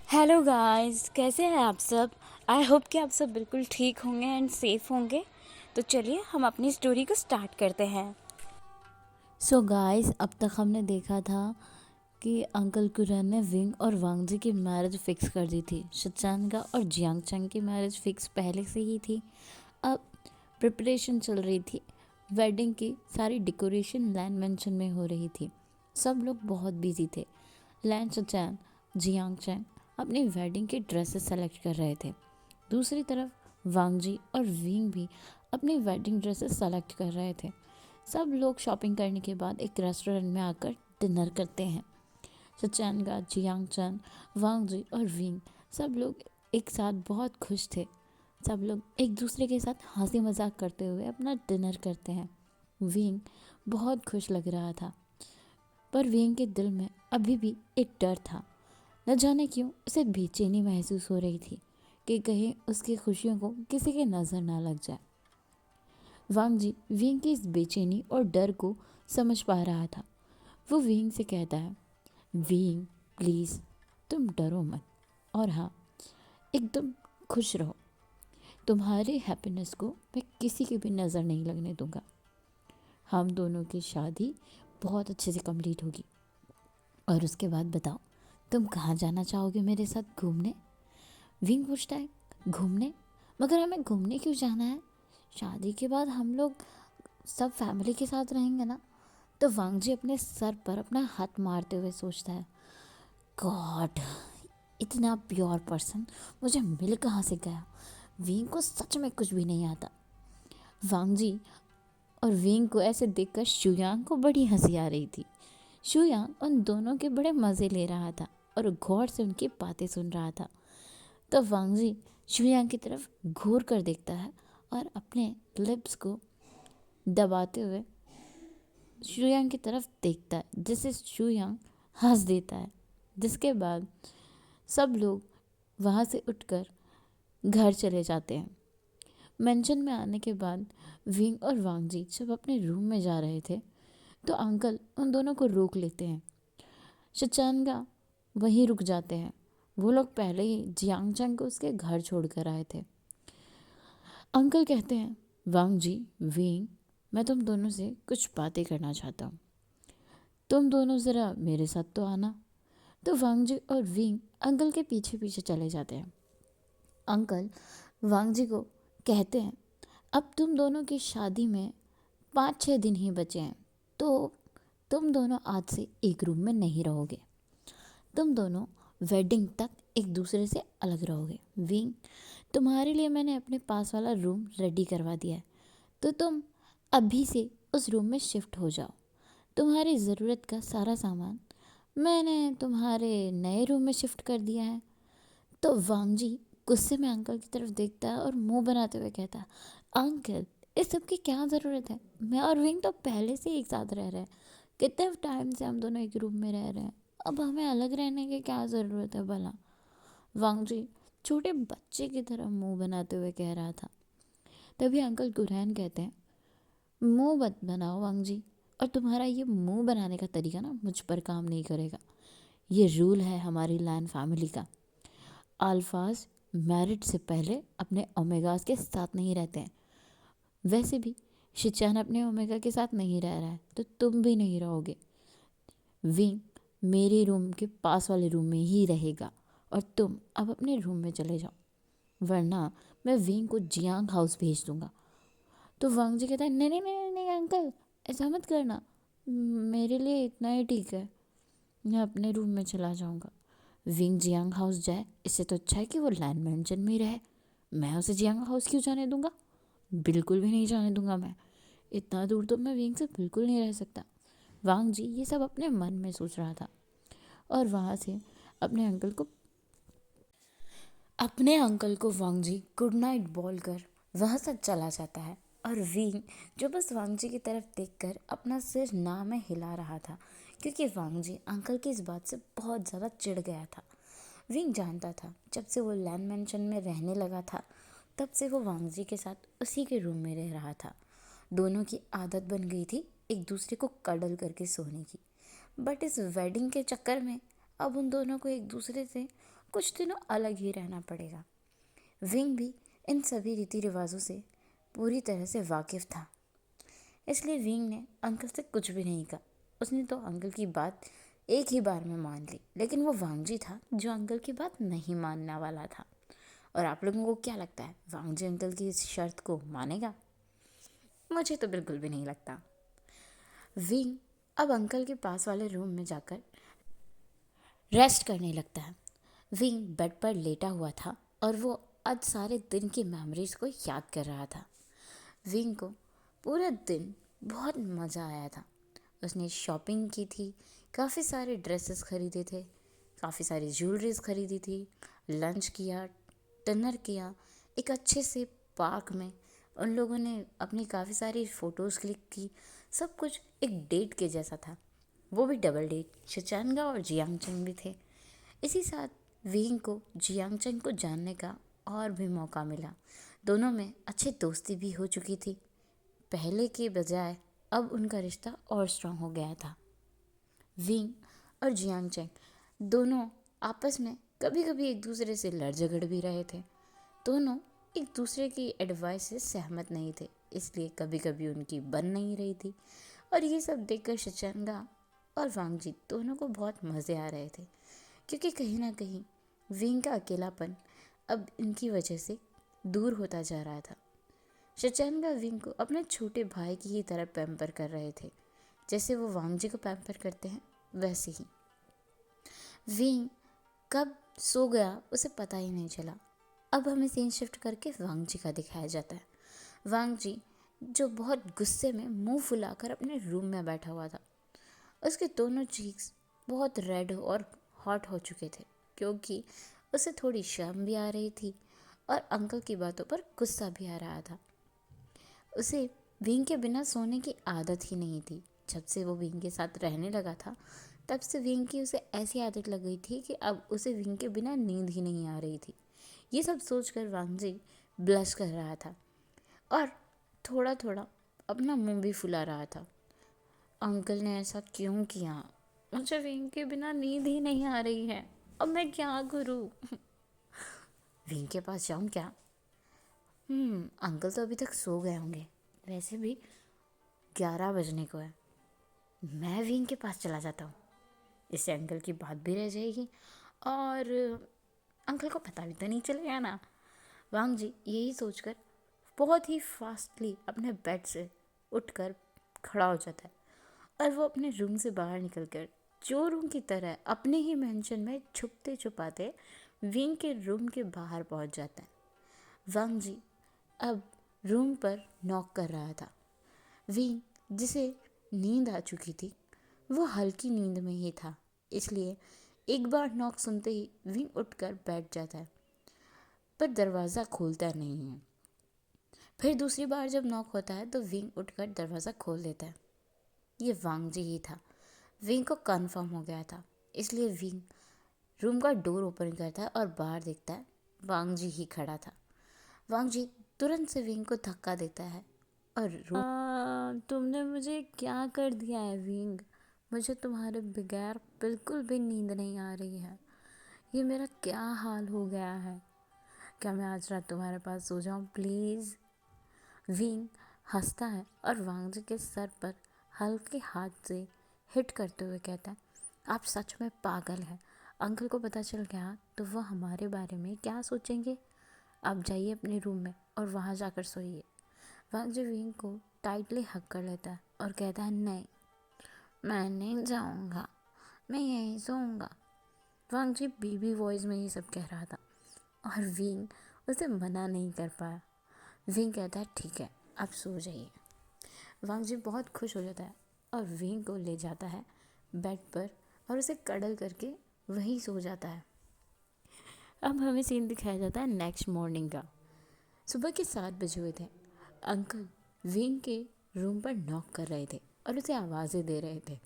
Hello guys, कैसे हैं आप सब। आई होप कि आप सब बिल्कुल ठीक होंगे एंड सेफ होंगे। तो चलिए हम अपनी स्टोरी को स्टार्ट करते हैं। सो गाइस, अब तक हमने देखा था कि अंकल कुरन ने विंग और वांगजी की मैरिज फिक्स कर दी थी। शचानगा और जियांग चंग की मैरिज फिक्स पहले से ही थी। अब प्रिपरेशन चल रही थी वेडिंग की। सारी डेकोरेशन लैंड मेंशन में हो रही थी। सब लोग बहुत बिजी थे। लैन शचान, जियांग चंग अपनी वेडिंग की ड्रेसेस सेलेक्ट कर रहे थे। दूसरी तरफ वांगजी और विंग भी अपनी वेडिंग ड्रेसेस सेलेक्ट कर रहे थे। सब लोग शॉपिंग करने के बाद एक रेस्टोरेंट में आकर डिनर करते हैं। सचैनगा, जियांग चन, वांगजी और विंग सब लोग एक साथ बहुत खुश थे। सब लोग एक दूसरे के साथ हंसी मजाक करते हुए अपना डिनर करते हैं। विंग बहुत खुश लग रहा था, पर विंग के दिल में अभी भी एक डर था। न जाने क्यों उसे बेचैनी महसूस हो रही थी कि कहीं उसकी खुशियों को किसी की नज़र ना लग जाए। वांगजी विंग की इस बेचैनी और डर को समझ पा रहा था। वो विंग से कहता है, विंग प्लीज़ तुम डरो मत, और हाँ, एकदम खुश रहो। तुम्हारी हैप्पीनेस को मैं किसी की भी नज़र नहीं लगने दूंगा। हम दोनों की शादी बहुत अच्छे से कंप्लीट होगी। और उसके बाद बताओ, तुम कहाँ जाना चाहोगे मेरे साथ घूमने? विंग पूछता है, घूमने? मगर हमें घूमने क्यों जाना है? शादी के बाद हम लोग सब फैमिली के साथ रहेंगे ना। तो वांगजी अपने सर पर अपना हाथ मारते हुए सोचता है, गॉड, इतना प्योर पर्सन मुझे मिल कहाँ से गया। विंग को सच में कुछ भी नहीं आता। वांगजी और विंग को ऐसे देखकर शुयांग को बड़ी हंसी आ रही थी। शुयांग उन दोनों के बड़े मज़े ले रहा था और गौर से उनकी बातें सुन रहा था। तो वांगजी शुयांग की तरफ घूर कर देखता है और अपने लिप्स को दबाते हुए शुयांग की तरफ देखता है, जिससे शुयांग हंस देता है। जिसके बाद सब लोग वहाँ से उठकर घर चले जाते हैं। मेंशन में आने के बाद विंग और वांगजी जब अपने रूम में जा रहे थे तो अंकल उन दोनों को रोक लेते हैं। शचानगा वहीं रुक जाते हैं। वो लोग पहले ही जियांगचंग को उसके घर छोड़ कर आए थे। अंकल कहते हैं, वांगजी, विंग, मैं तुम दोनों से कुछ बातें करना चाहता हूँ। तुम दोनों ज़रा मेरे साथ तो आना। तो वांगजी और विंग अंकल के पीछे पीछे चले जाते हैं। अंकल वांगजी को कहते हैं, अब तुम दोनों की शादी में 5-6 दिन ही बचे हैं, तो तुम दोनों आज से एक रूम में नहीं रहोगे। तुम दोनों वेडिंग तक एक दूसरे से अलग रहोगे। विंग, तुम्हारे लिए मैंने अपने पास वाला रूम रेडी करवा दिया है, तो तुम अभी से उस रूम में शिफ्ट हो जाओ। तुम्हारी ज़रूरत का सारा सामान मैंने तुम्हारे नए रूम में शिफ्ट कर दिया है। तो वांगजी गुस्से में अंकल की तरफ देखता है और मुंह बनाते हुए कहता है, अंकल, इस सब की क्या ज़रूरत है? मैं और विंग तो पहले से एक साथ रह रहे हैं। कितने टाइम से हम दोनों एक रूम में रह रहे हैं। अब हमें अलग रहने की क्या ज़रूरत है भला? वांगजी छोटे बच्चे की तरह मुंह बनाते हुए कह रहा था। तभी अंकल गुरैन कहते हैं, मुंह मत बनाओ वांगजी, और तुम्हारा ये मुंह बनाने का तरीका ना मुझ पर काम नहीं करेगा। ये रूल है हमारी लैन फैमिली का। अल्फाज मैरिड से पहले अपने ओमेगास के साथ नहीं रहते हैं। वैसे भी शिचान अपने ओमेगा के साथ नहीं रह रहा है, तो तुम भी नहीं रहोगे। विंग मेरे रूम के पास वाले रूम में ही रहेगा और तुम अब अपने रूम में चले जाओ, वरना मैं विंग को जियांग हाउस भेज दूंगा। तो वांग जी कहता है, नहीं नहीं नहीं नहीं अंकल, ऐसा मत करना, मेरे लिए इतना ही ठीक है, मैं अपने रूम में चला जाऊंगा। विंग जियांग हाउस जाए, इससे तो अच्छा है कि वो लैंड मेंशन में ही रहे। मैं उसे जियांग हाउस क्यों जाने दूंगा? बिल्कुल भी नहीं जाने दूंगा मैं। इतना दूर तो मैं विंग से बिल्कुल नहीं रह सकता। वांग जी ये सब अपने मन में सोच रहा था और वहाँ से अपने अंकल को वांग जी गुड नाइट बोलकर वहाँ से चला जाता है। और विंग जो बस वांग जी की तरफ देखकर अपना सिर ना में हिला रहा था, क्योंकि वांग जी अंकल की इस बात से बहुत ज़्यादा चिढ़ गया था। विंग जानता था जब से वो लैंड मेंशन में रहने लगा था, तब से वो वांग जी के साथ उसी के रूम में रह रहा था। दोनों की आदत बन गई थी एक दूसरे को कडल करके सोने की। बट इस वेडिंग के चक्कर में अब उन दोनों को एक दूसरे से कुछ दिनों अलग ही रहना पड़ेगा। विंग भी इन सभी रीति रिवाजों से पूरी तरह से वाकिफ था, इसलिए विंग ने अंकल से कुछ भी नहीं कहा। उसने तो अंकल की बात एक ही बार में मान ली, लेकिन वो वांगजी था जो अंकल की बात नहीं मानने वाला था। और आप लोगों को क्या लगता है, वांगजी अंकल की इस शर्त को मानेगा? मुझे तो बिल्कुल भी नहीं लगता। विंग अब अंकल के पास वाले रूम में जाकर रेस्ट करने लगता है। विंग बेड पर लेटा हुआ था और वो आज सारे दिन की मेमोरीज को याद कर रहा था। विंग को पूरा दिन बहुत मज़ा आया था। उसने शॉपिंग की थी, काफ़ी सारे ड्रेसेस खरीदे थे, काफ़ी सारी ज्वेलरीज खरीदी थी, लंच किया, डिनर किया, एक अच्छे से पार्क में उन लोगों ने अपनी काफ़ी सारी फ़ोटोज़ क्लिक की। सब कुछ एक डेट के जैसा था, वो भी डबल डेट। शिचानगा और जियांगचंग भी थे। इसी साथ विंग को जियांगचंग को जानने का और भी मौका मिला। दोनों में अच्छी दोस्ती भी हो चुकी थी। पहले के बजाय अब उनका रिश्ता और स्ट्रांग हो गया था। विंग और जियांगचंग दोनों आपस में कभी कभी एक दूसरे से लड़ झगड़ भी रहे थे। दोनों एक दूसरे की एडवाइस से सहमत नहीं थे, इसलिए कभी कभी उनकी बन नहीं रही थी। और ये सब देखकर शिचंगा और वांगजी दोनों को बहुत मज़े आ रहे थे, क्योंकि कहीं ना कहीं विंग का अकेलापन अब इनकी वजह से दूर होता जा रहा था। शिचंगा विंग को अपने छोटे भाई की ही तरह पैम्पर कर रहे थे, जैसे वो वांगजी को पैम्पर करते हैं वैसे ही। विंग कब सो गया उसे पता ही नहीं चला। अब हमें सीन शिफ्ट करके वांगजी का दिखाया जाता है। वांगजी जो बहुत गुस्से में मुंह फुलाकर अपने रूम में बैठा हुआ था, उसके दोनों चीक्स बहुत रेड और हॉट हो चुके थे, क्योंकि उसे थोड़ी शर्म भी आ रही थी और अंकल की बातों पर गुस्सा भी आ रहा था। उसे विंग के बिना सोने की आदत ही नहीं थी। जब से वो विंग के साथ रहने लगा था, तब से विंग की उसे ऐसी आदत लग गई थी कि अब उसे विंग के बिना नींद ही नहीं आ रही थी। ये सब सोचकर वांगजी ब्लश कर रहा था और थोड़ा थोड़ा अपना मुंह भी फुला रहा था। अंकल ने ऐसा क्यों किया? मुझे विंग के बिना नींद ही नहीं आ रही है, अब मैं क्या करूं? विंग के पास जाऊं क्या? अंकल तो अभी तक सो गए होंगे, वैसे भी 11 बजने को है। मैं विंग के पास चला जाता हूँ, इससे अंकल की बात भी रह जाएगी और अंकल को पता भी तो नहीं चलेगा ना। वांग जी यही सोचकर बहुत ही फास्टली अपने बेड से उठकर खड़ा हो जाता है और वो अपने रूम से बाहर निकलकर चोरों की तरह अपने ही मेंशन में छुपते छुपाते विंग के रूम के बाहर पहुंच जाता है। वांग जी अब रूम पर नॉक कर रहा था। विंग जिसे नींद आ चुकी थी, वो हल्की नींद में ही था, इसलिए एक बार नॉक सुनते ही विंग उठकर बैठ जाता है, पर दरवाज़ा खोलता नहीं है। फिर दूसरी बार जब नॉक होता है तो विंग उठकर दरवाज़ा खोल देता है। ये वांगजी ही था। विंग को कंफर्म हो गया था, इसलिए विंग रूम का डोर ओपन करता है और बाहर देखता है वांगजी ही खड़ा था। वांगजी तुरंत से विंग को धक्का देता है और तुमने मुझे क्या कर दिया है विंग? मुझे तुम्हारे बगैर बिल्कुल भी नींद नहीं आ रही है। ये मेरा क्या हाल हो गया है? क्या मैं आज रात तुम्हारे पास सो जाऊं प्लीज़? विंग हंसता है और वांगजी के सर पर हल्के हाथ से हिट करते हुए कहता है, आप सच में पागल हैं। अंकल को पता चल गया तो वो हमारे बारे में क्या सोचेंगे? आप जाइए अपने रूम में और वहाँ जाकर सोइए। वांगजी विंग को टाइटली हग कर लेता है और कहता है, नहीं, मैं नहीं जाऊँगा, मैं यहीं सोऊंगा। वांगजी बेबी वॉइस में ये सब कह रहा था और विंग उसे मना नहीं कर पाया। विंग कहता है, ठीक है, आप सो जाइए। वांगजी बहुत खुश हो जाता है और विंग को ले जाता है बेड पर और उसे कडल करके वहीं सो जाता है। अब हमें सीन दिखाया जाता है नेक्स्ट मॉर्निंग का। सुबह के 7 बजे हुए थे। अंकल विंग के रूम पर नॉक कर रहे थे और उसे आवाज़ें दे रहे थे,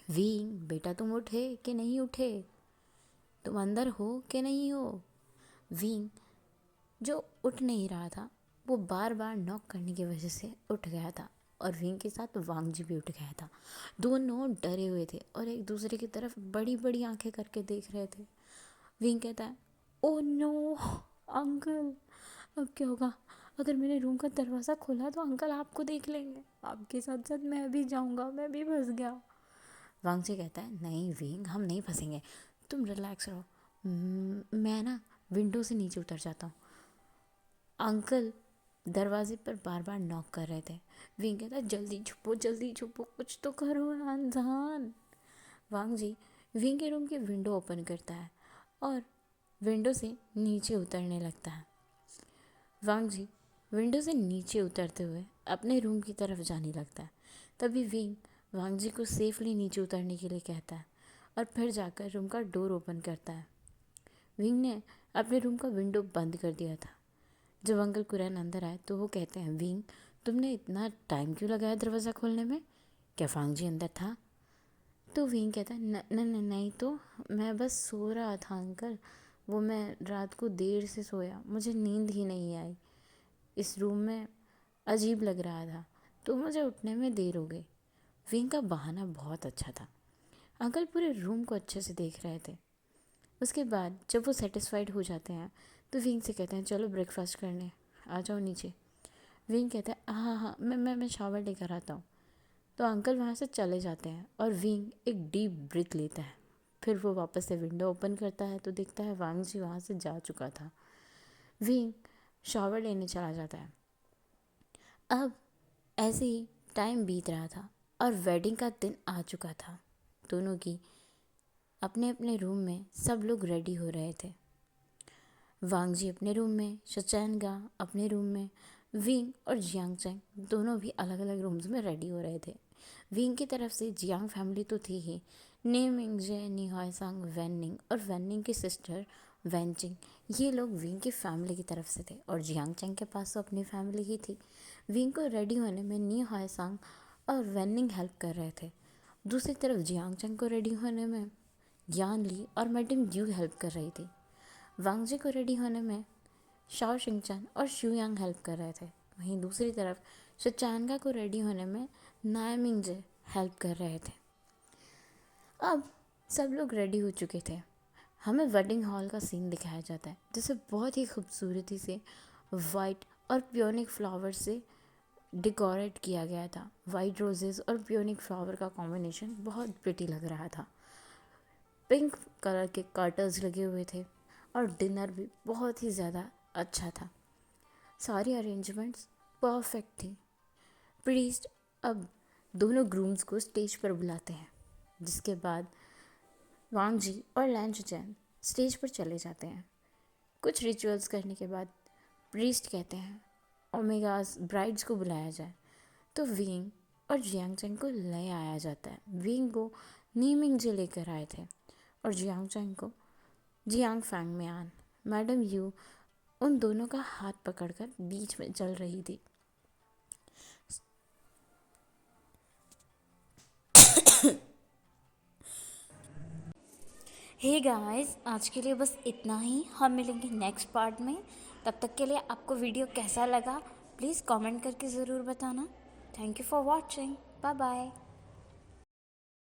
विंग बेटा तुम उठे कि नहीं उठे? तुम अंदर हो कि नहीं हो? विंग जो उठ नहीं रहा था, वो बार बार नॉक करने की वजह से उठ गया था और विंग के साथ वांग जी भी उठ गया था। दोनों डरे हुए थे और एक दूसरे की तरफ बड़ी बड़ी आंखें करके देख रहे थे। विंग कहता है, ओ नो अंकल, अब क्या होगा? अगर मैंने रूम का दरवाज़ा खोला तो अंकल आपको देख लेंगे, आपके साथ साथ मैं भी जाऊंगा, मैं भी फंस गया। वांग जी कहता है, नहीं विंग, हम नहीं फंसेंगे, तुम रिलैक्स रहो। मैं ना विंडो से नीचे उतर जाता हूँ। अंकल दरवाजे पर बार बार नॉक कर रहे थे। विंग कहता है, जल्दी छुपो, कुछ तो करो इंसान। वांग जी विंग के रूम की विंडो ओपन करता है और विंडो से नीचे उतरने लगता है। वांग जी विंडो से नीचे उतरते हुए अपने रूम की तरफ जाने लगता है। तभी विंग वांग जी को सेफली नीचे उतरने के लिए कहता है और फिर जाकर रूम का डोर ओपन करता है। विंग ने अपने रूम का विंडो बंद कर दिया था। जब अंकल कुरैन अंदर आए तो वो कहते हैं, विंग तुमने इतना टाइम क्यों लगाया दरवाज़ा खोलने में? क्या वांग जी अंदर था? तो विंग कहता है, नहीं तो मैं बस सो रहा था अंकल, वो मैं रात को देर से सोया, मुझे नींद ही नहीं आई, इस रूम में अजीब लग रहा था तो मुझे उठने में देर हो गई। विंग का बहाना बहुत अच्छा था। अंकल पूरे रूम को अच्छे से देख रहे थे। उसके बाद जब वो सेटिस्फाइड हो जाते हैं तो विंग से कहते हैं, चलो ब्रेकफास्ट करने आ जाओ नीचे। विंग कहता है, हाँ मैं शावर लेकर आता हूँ। तो अंकल वहाँ से चले जाते हैं और विंग एक डीप ब्रीथ लेता है। फिर वो वापस से विंडो ओपन करता है तो देखता है वांग जी वहाँ से जा चुका था। विंग शावर लेने चला जाता है। अब ऐसे ही टाइम बीत रहा था और वेडिंग का दिन आ चुका था। दोनों की अपने अपने रूम में सब लोग रेडी हो रहे थे। वांग जी अपने रूम में, शचैनगा अपने रूम में, विंग और जियांग चैंग दोनों भी अलग अलग रूम्स में रेडी हो रहे थे। विंग की तरफ से जियांग फैमिली तो थी ही, नेमिंगजे, निहायसांग, वैनिंग और वैनिंग की सिस्टर वैनचिंग, ये लोग विंग की फैमिली की तरफ से थे और जियांग चैंग के पास तो अपनी फैमिली ही थी। विंग को रेडी होने में निहायसांग और वैनिंग हेल्प कर रहे थे। दूसरी तरफ जियांग चैंग को रेडी होने में यान ली और मैडम यू हेल्प कर रही थी। वांग जी को रेडी होने में शाओ शिंगचैन और शुयांग हेल्प कर रहे थे। वहीं दूसरी तरफ शचानगा को रेडी होने में नायमिंगजे हेल्प कर रहे थे। अब सब लोग रेडी हो चुके थे। हमें वेडिंग हॉल का सीन दिखाया जाता है जिसे बहुत ही खूबसूरती से वाइट और पियोनिक फ्लावर से डेकोरेट किया गया था। वाइट रोजेस और पियोनिक फ्लावर का कॉम्बिनेशन बहुत प्रिटी लग रहा था। पिंक कलर के कर्टन्स लगे हुए थे और डिनर भी बहुत ही ज़्यादा अच्छा था। सारी अरेंजमेंट्स परफेक्ट थी। प्रीस्ट अब दोनों ग्रूम्स को स्टेज पर बुलाते हैं, जिसके बाद वांग जी और लैन चुचैन स्टेज पर चले जाते हैं। कुछ रिचुअल्स करने के बाद प्रीस्ट कहते हैं ओमेगास ब्राइड्स को बुलाया जाए, तो विंग और जियांग चैंग को ले आया जाता है। विंग को नीमिंग जे लेकर आए थे और जियांग चैंग को जियांग फैंग में आन। मैडम यू उन दोनों का हाथ पकड़कर बीच में चल रही थी। हे गाइस, आज के लिए बस इतना ही। हम मिलेंगे नेक्स्ट पार्ट में। तब तक के लिए आपको वीडियो कैसा लगा प्लीज़ कमेंट करके ज़रूर बताना। Thank you for watching. Bye bye.